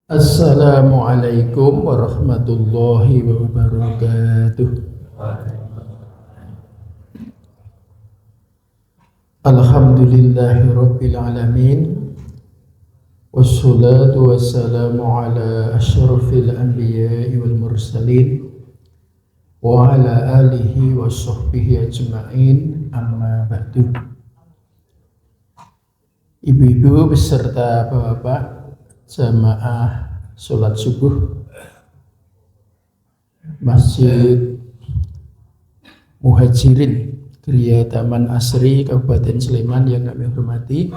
Assalamualaikum warahmatullahi wabarakatuh. Alhamdulillahi rabbil alamin. Wassalatu wassalamu ala asyrafil anbiya'i wal mursalin wa ala alihi wa sahbihi ajma'in, amma ba'du. Ibu-ibu beserta bapak jamaah sholat subuh Masjid Muhajirin Geria Taman Asri Kabupaten Sleman yang kami hormati,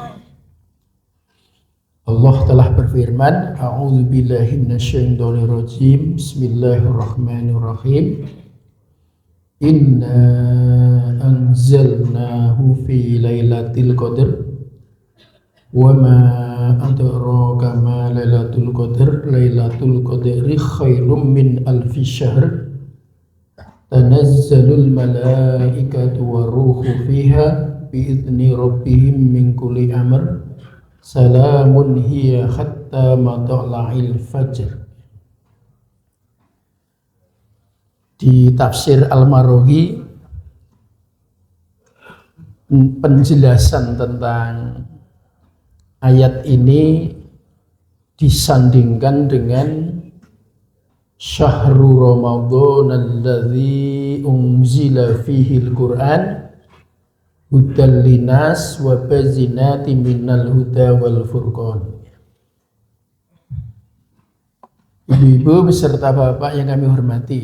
Allah telah berfirman, A'udzubillahi minasyaitonirrajim, Bismillahirrahmanirrahim. Inna anzalnahu fi lailatul qadr wa ma adraka ma lailatul qadr. Lailatul qadri khairum min alfi syahr. Tanazzalul malaikatu waruhu fiha biizni rabbihim min kulli amr. Salamun hiya hatta matla'il fajr. Di tafsir Al-Maraghi penjelasan tentang ayat ini disandingkan dengan Syahrul Ramadan alladzi unzila fihi al-Qur'an hudal linas wa bayyinatin minal huda wal furqan. Ibu-ibu beserta bapak yang kami hormati,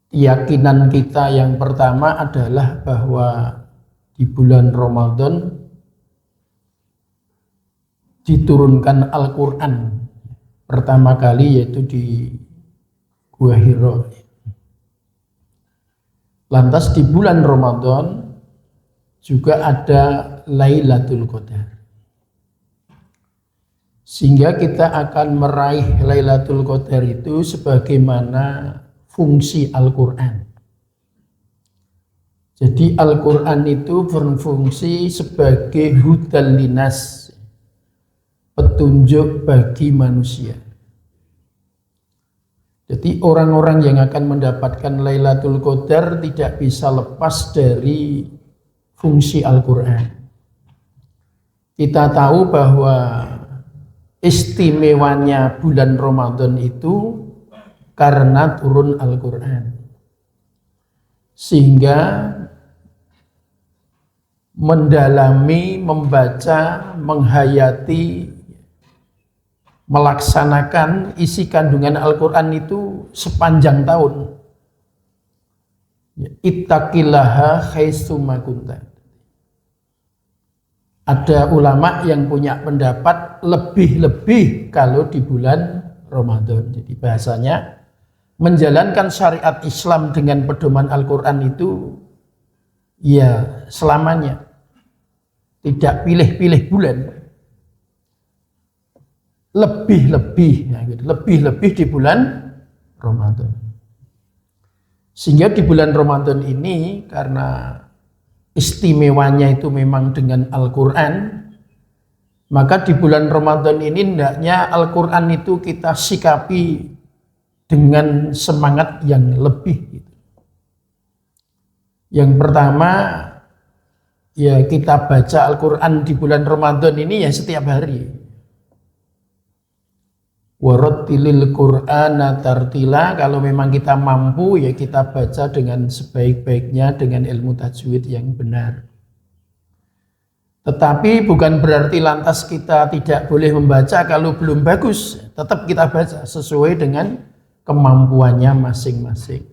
keyakinan kita yang pertama adalah bahwa di bulan Ramadan diturunkan Al-Quran pertama kali, yaitu di Gua Hira. Lantas di bulan Ramadan juga ada Lailatul Qadar, sehingga kita akan meraih Lailatul Qadar itu sebagaimana fungsi Al-Quran. Jadi Al-Quran itu berfungsi sebagai hudal linas, petunjuk bagi manusia. Jadi orang-orang yang akan mendapatkan Lailatul Qadar tidak bisa lepas dari fungsi Al-Quran. Kita tahu bahwa istimewanya bulan Ramadan itu karena turun Al-Quran, sehingga mendalami, membaca, menghayati, melaksanakan isi kandungan Al-Quran itu sepanjang tahun. Ittaqillaha haitsuma kunta. Ada ulama yang punya pendapat lebih-lebih kalau di bulan Ramadan. Jadi bahasanya menjalankan syariat Islam dengan pedoman Al-Quran itu ya selamanya, tidak pilih-pilih bulan. Lebih-lebih di bulan Ramadan. Sehingga di bulan Ramadan ini karena istimewanya itu memang dengan Al-Quran, maka di bulan Ramadan ini hendaknya Al-Quran itu kita sikapi dengan semangat yang lebih. Yang pertama, ya kita baca Al-Quran di bulan Ramadan ini ya setiap hari. Warattilil Qur'ana tartila, kalau memang kita mampu ya kita baca dengan sebaik-baiknya dengan ilmu tajwid yang benar. Tetapi bukan berarti lantas kita tidak boleh membaca kalau belum bagus. Tetap kita baca sesuai dengan kemampuannya masing-masing.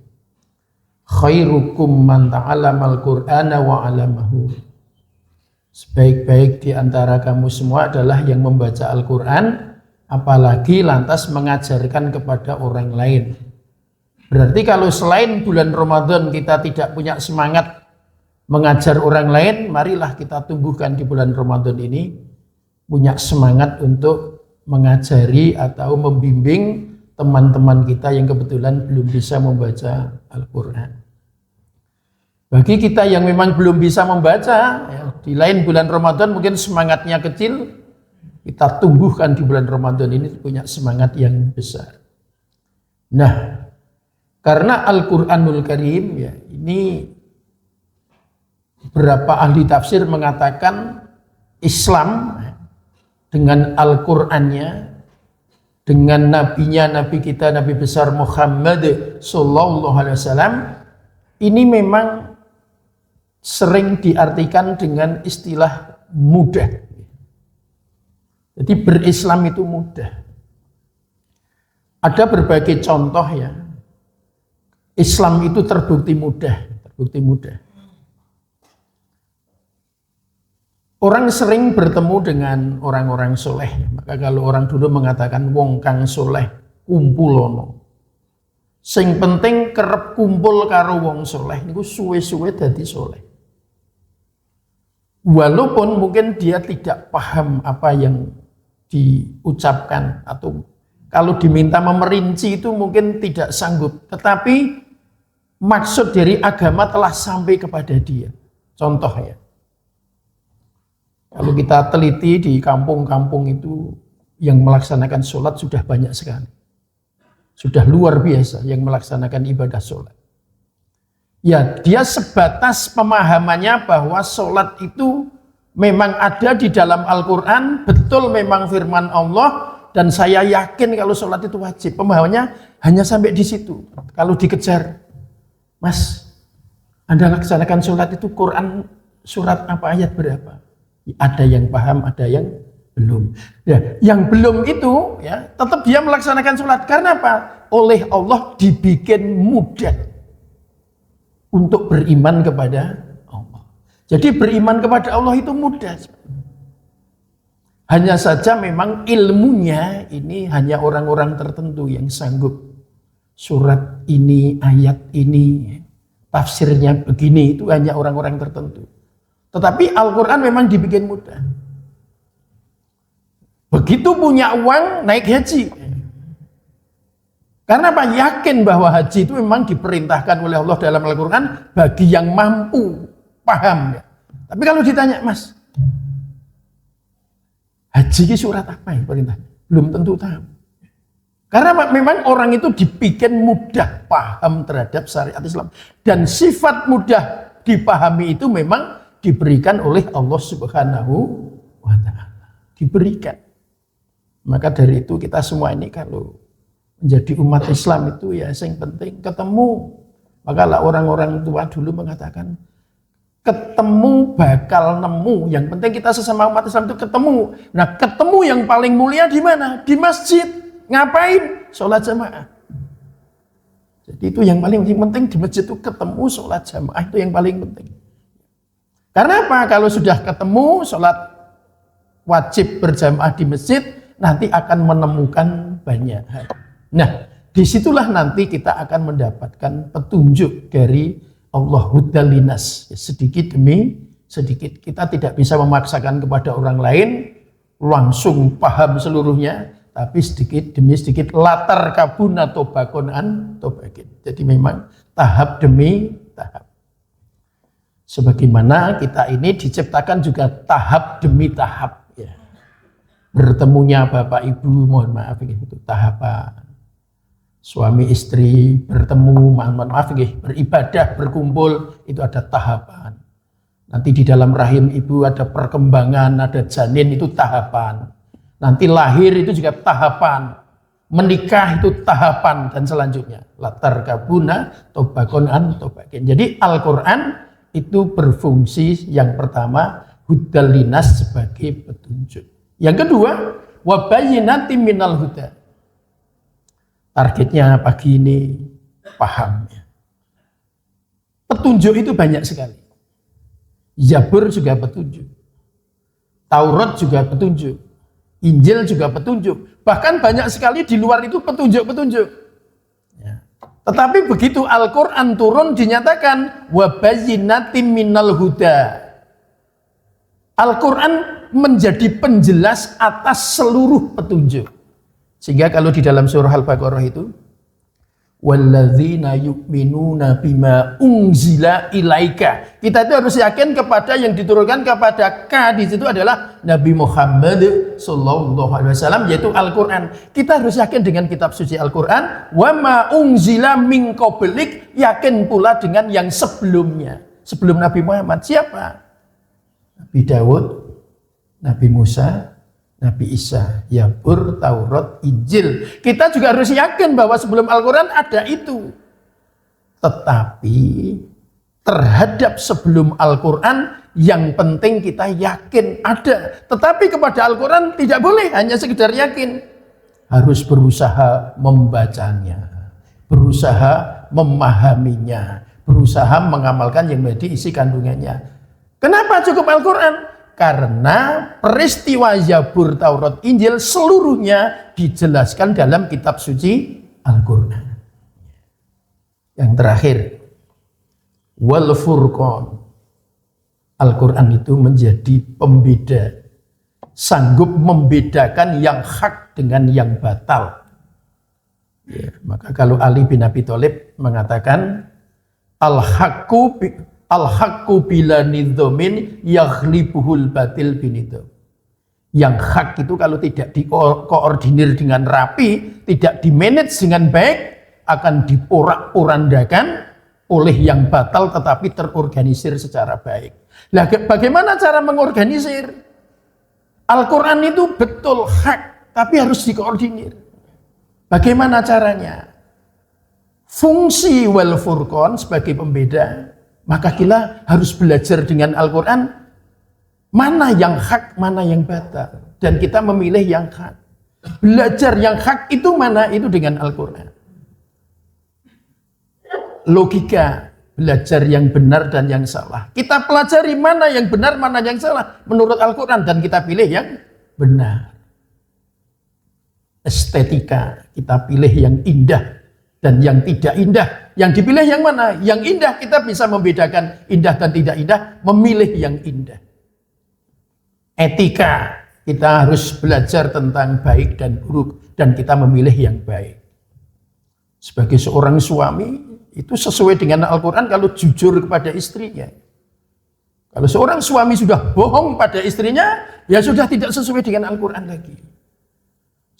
Khairukum man ta'allamal Qur'ana wa 'allamahu. Sebaik-baik di antara kamu semua adalah yang membaca Al-Quran, apalagi lantas mengajarkan kepada orang lain. Berarti kalau selain bulan Ramadan kita tidak punya semangat mengajar orang lain, marilah kita tumbuhkan di bulan Ramadan ini punya semangat untuk mengajari atau membimbing teman-teman kita yang kebetulan belum bisa membaca Al-Quran. Bagi kita yang memang belum bisa membaca, ya, di lain bulan Ramadan mungkin semangatnya kecil, kita tumbuhkan di bulan Ramadan ini punya semangat yang besar. Nah, karena Al-Qur'anul Karim ya, ini beberapa ahli tafsir mengatakan Islam dengan Al-Qur'annya, dengan nabinya, nabi kita, nabi besar Muhammad sallallahu alaihi wasallam, ini memang sering diartikan dengan istilah mudah. Jadi berislam itu mudah. Ada berbagai contoh ya. Islam itu terbukti mudah, terbukti mudah. Orang sering bertemu dengan orang-orang soleh. Maka kalau orang dulu mengatakan wong kang soleh kumpulono. Sing penting kerep kumpul karo wong soleh niku suwe-suwe dadi soleh. Walaupun mungkin dia tidak paham apa yang diucapkan atau kalau diminta memerinci itu mungkin tidak sanggup, tetapi maksud dari agama telah sampai kepada dia. Contoh ya, kalau kita teliti di kampung-kampung itu yang melaksanakan sholat sudah banyak sekali, sudah luar biasa yang melaksanakan ibadah sholat. Ya, dia sebatas pemahamannya bahwa sholat itu memang ada di dalam Al-Quran, betul memang firman Allah, dan saya yakin kalau sholat itu wajib. Pemahamannya hanya sampai di situ. Kalau dikejar, Mas, Anda laksanakan sholat itu Quran surat apa, ayat berapa? Ada yang paham, ada yang belum. Ya, yang belum itu ya tetap dia melaksanakan sholat. Karena apa? Oleh Allah dibikin mudah untuk beriman kepada Allah. Jadi beriman kepada Allah itu mudah. Hanya saja memang ilmunya ini hanya orang-orang tertentu yang sanggup. Surat ini, ayat ini, tafsirnya begini, itu hanya orang-orang tertentu. Tetapi Al-Quran memang dibikin mudah. Begitu punya uang, naik haji. Karena apa? Yakin bahwa haji itu memang diperintahkan oleh Allah dalam Al-Quran bagi yang mampu, paham. Tapi kalau ditanya, Mas, haji ini surat apa ya perintahnya? Belum tentu tahu. Karena memang orang itu dibikin mudah paham terhadap syariat Islam. Dan sifat mudah dipahami itu memang diberikan oleh Allah Subhanahu wa Ta'ala. Diberikan. Maka dari itu kita semua ini kalau menjadi umat Islam itu ya yang penting ketemu. Maka lah orang-orang tua dulu mengatakan ketemu bakal nemu. Yang penting kita sesama umat Islam itu ketemu. Nah, ketemu yang paling mulia di mana? Di masjid. Ngapain? Sholat jamaah. Jadi itu yang paling penting di masjid itu ketemu sholat jamaah, itu yang paling penting. Karena apa? Kalau sudah ketemu sholat wajib berjamaah di masjid, nanti akan menemukan banyak hal. Nah, disitulah nanti kita akan mendapatkan petunjuk dari Allah Huddalinas. Sedikit demi sedikit. Kita tidak bisa memaksakan kepada orang lain langsung paham seluruhnya, tapi sedikit demi sedikit latar kabuna tobakonan tobakin. Jadi memang tahap demi tahap. Sebagaimana kita ini diciptakan juga tahap demi tahap. Ya. Bertemunya Bapak Ibu, mohon maaf itu tahapan. Suami istri bertemu, mohon maaf beribadah, berkumpul, itu ada tahapan. Nanti di dalam rahim ibu ada perkembangan, ada janin, itu tahapan. Nanti lahir itu juga tahapan. Menikah itu tahapan dan selanjutnya. Latar kabuna tobakonan tobakin. Jadi Al-Quran itu berfungsi yang pertama hudalinas sebagai petunjuk. Yang kedua wabayinati minal huda. Targetnya pagi ini pahamnya. Petunjuk itu banyak sekali. Zabur juga petunjuk. Taurat juga petunjuk. Injil juga petunjuk. Bahkan banyak sekali di luar itu petunjuk-petunjuk. Ya. Tetapi begitu Al-Quran turun dinyatakan wabayinatim minal huda. Al-Quran menjadi penjelas atas seluruh petunjuk. Sehingga kalau di dalam surah Al-Baqarah itu walladzina yu'minuna bima unzila ilaika. Kita itu harus yakin kepada yang diturunkan kepada K di situ adalah Nabi Muhammad sallallahu alaihi wasallam, yaitu Al-Qur'an. Kita harus yakin dengan kitab suci Al-Qur'an. Wa ma unzila min qablik, yakin pula dengan yang sebelumnya. Sebelum Nabi Muhammad siapa? Nabi Daud, Nabi Musa, Nabi Isa, Zabur, Taurat, Injil. Kita juga harus yakin bahwa sebelum Al-Quran ada itu. Tetapi terhadap sebelum Al-Quran yang penting kita yakin ada. Tetapi kepada Al-Quran tidak boleh hanya sekedar yakin. Harus berusaha membacanya, berusaha memahaminya, berusaha mengamalkan yang menjadi isi kandungannya. Kenapa cukup Al-Quran? Karena peristiwa Zabur, Taurat, Injil seluruhnya dijelaskan dalam kitab suci Al-Quran. Yang terakhir, wal furqan. Al-Quran itu menjadi pembeda, sanggup membedakan yang hak dengan yang batal. Ya, maka kalau Ali bin Abi Thalib mengatakan al-haqqu bila nidhamin yaghlibuhul batil binidham. Yang hak itu kalau tidak dikoordinir dengan rapi, tidak dimanage dengan baik, akan diporak-porandakan oleh yang batal tetapi terorganisir secara baik. Nah, bagaimana cara mengorganisir? Al-Quran itu betul hak, tapi harus dikoordinir. Bagaimana caranya? Fungsi wal furqan sebagai pembeda, maka kita harus belajar dengan Al-Quran mana yang hak, mana yang batal. Dan kita memilih yang hak. Belajar yang hak itu mana? Itu dengan Al-Quran. Logika, belajar yang benar dan yang salah. Kita pelajari mana yang benar, mana yang salah menurut Al-Quran, dan kita pilih yang benar. Estetika, kita pilih yang indah dan yang tidak indah. Yang dipilih yang mana? Yang indah. Kita bisa membedakan indah dan tidak indah, memilih yang indah. Etika, kita harus belajar tentang baik dan buruk, dan kita memilih yang baik. Sebagai seorang suami, itu sesuai dengan Al-Quran kalau jujur kepada istrinya. Kalau seorang suami sudah bohong pada istrinya, ya sudah tidak sesuai dengan Al-Quran lagi.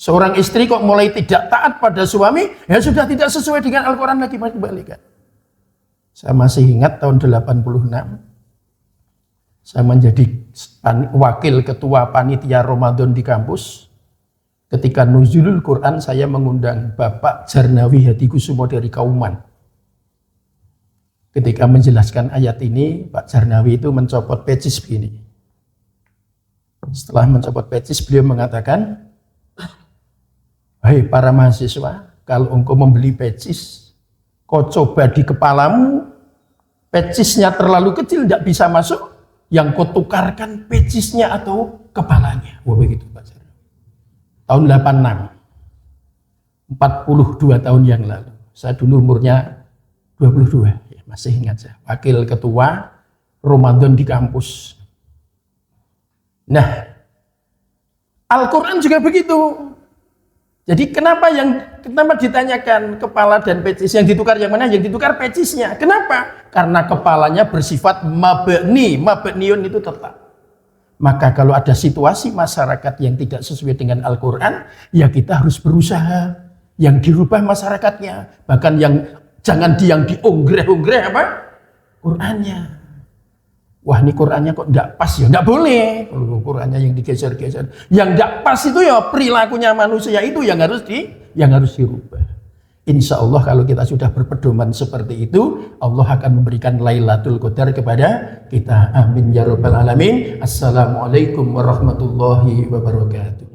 Seorang istri kok mulai tidak taat pada suami, ya sudah tidak sesuai dengan Al-Quran lagi, mari kembalikan. Saya masih ingat tahun 86, saya menjadi wakil ketua panitia Ramadan di kampus. Ketika nuzulul Quran, saya mengundang Bapak Jarnawi Hadikusumo dari Kauman. Ketika menjelaskan ayat ini, Pak Jarnawi itu mencopot pecis begini. Setelah mencopot pecis, beliau mengatakan, "Hai para mahasiswa, kalau engkau membeli pecis, kau coba di kepalamu, pecisnya terlalu kecil, tidak bisa masuk, yang kau tukarkan pecisnya atau kepalanya." Wah, begitu Pak Jarnawi. Tahun 86, 42 tahun yang lalu. Saya dulu umurnya 22, ya, masih ingat saya. Wakil ketua Ramadan di kampus. Nah, Al-Quran juga begitu. Jadi kenapa ditanyakan kepala dan pecis, yang ditukar yang mana? Yang ditukar pecisnya. Kenapa? Karena kepalanya bersifat mabni, mabniun itu tetap. Maka kalau ada situasi masyarakat yang tidak sesuai dengan Al-Quran, ya kita harus berusaha yang dirubah masyarakatnya. Bahkan yang jangan yang dionggreh-onggreh apa? Qurannya. Wah, ini Qurannya kok tidak pas, ya tidak boleh. Qurannya yang digeser-geser. Yang tidak pas itu ya perilakunya manusia itu yang harus dirubah. Insya Allah kalau kita sudah berpedoman seperti itu, Allah akan memberikan Lailatul Qadar kepada kita. Amin ya rabbal alamin. Assalamualaikum warahmatullahi wabarakatuh.